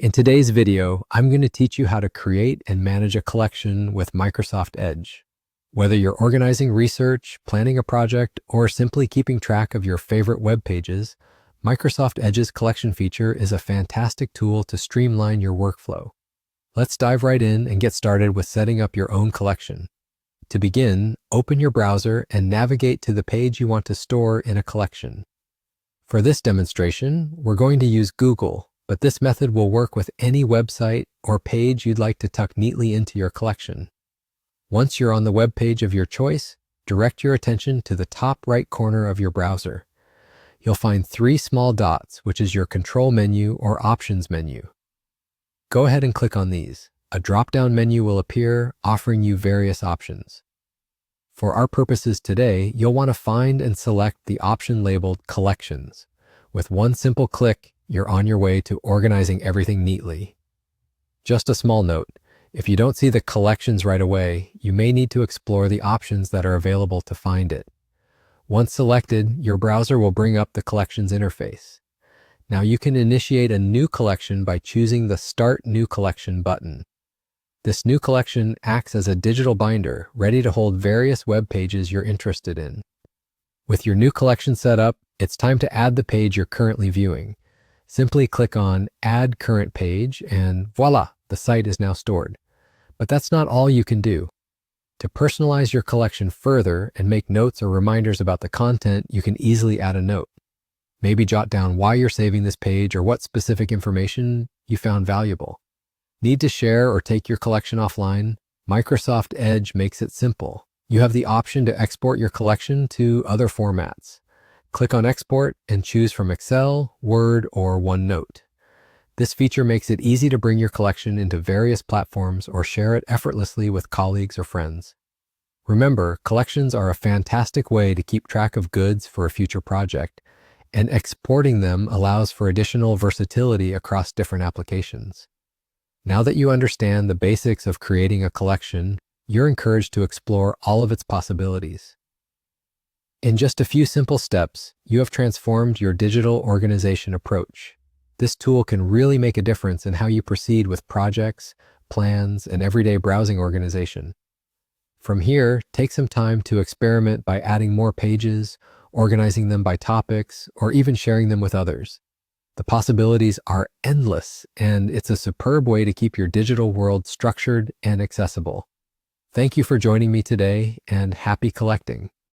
In today's video, I'm going to teach you how to create and manage a collection with Microsoft Edge. Whether you're organizing research, planning a project, or simply keeping track of your favorite web pages, Microsoft Edge's collection feature is a fantastic tool to streamline your workflow. Let's dive right in and get started with setting up your own collection. To begin, open your browser and navigate to the page you want to store in a collection. For this demonstration, we're going to use Google, but this method will work with any website or page you'd like to tuck neatly into your collection. Once you're on the web page of your choice, direct your attention to the top right corner of your browser. You'll find three small dots, which is your control menu or options menu. Go ahead and click on these. A drop-down menu will appear, offering you various options. For our purposes today, you'll want to find and select the option labeled Collections. With one simple click, you're on your way to organizing everything neatly. Just a small note, if you don't see the collections right away, you may need to explore the options that are available to find it. Once selected, your browser will bring up the collections interface. Now you can initiate a new collection by choosing the Start New Collection button. This new collection acts as a digital binder, ready to hold various web pages you're interested in. With your new collection set up, it's time to add the page you're currently viewing. Simply click on Add Current Page and voila, the site is now stored. But that's not all you can do. To personalize your collection further and make notes or reminders about the content, you can easily add a note. Maybe jot down why you're saving this page or what specific information you found valuable. Need to share or take your collection offline? Microsoft Edge makes it simple. You have the option to export your collection to other formats. Click on Export and choose from Excel, Word, or OneNote. This feature makes it easy to bring your collection into various platforms or share it effortlessly with colleagues or friends. Remember, collections are a fantastic way to keep track of goods for a future project, and exporting them allows for additional versatility across different applications. Now that you understand the basics of creating a collection, you're encouraged to explore all of its possibilities. In just a few simple steps, you have transformed your digital organization approach. This tool can really make a difference in how you proceed with projects, plans, and everyday browsing organization. From here, take some time to experiment by adding more pages, organizing them by topics, or even sharing them with others. The possibilities are endless, and it's a superb way to keep your digital world structured and accessible. Thank you for joining me today, and happy collecting.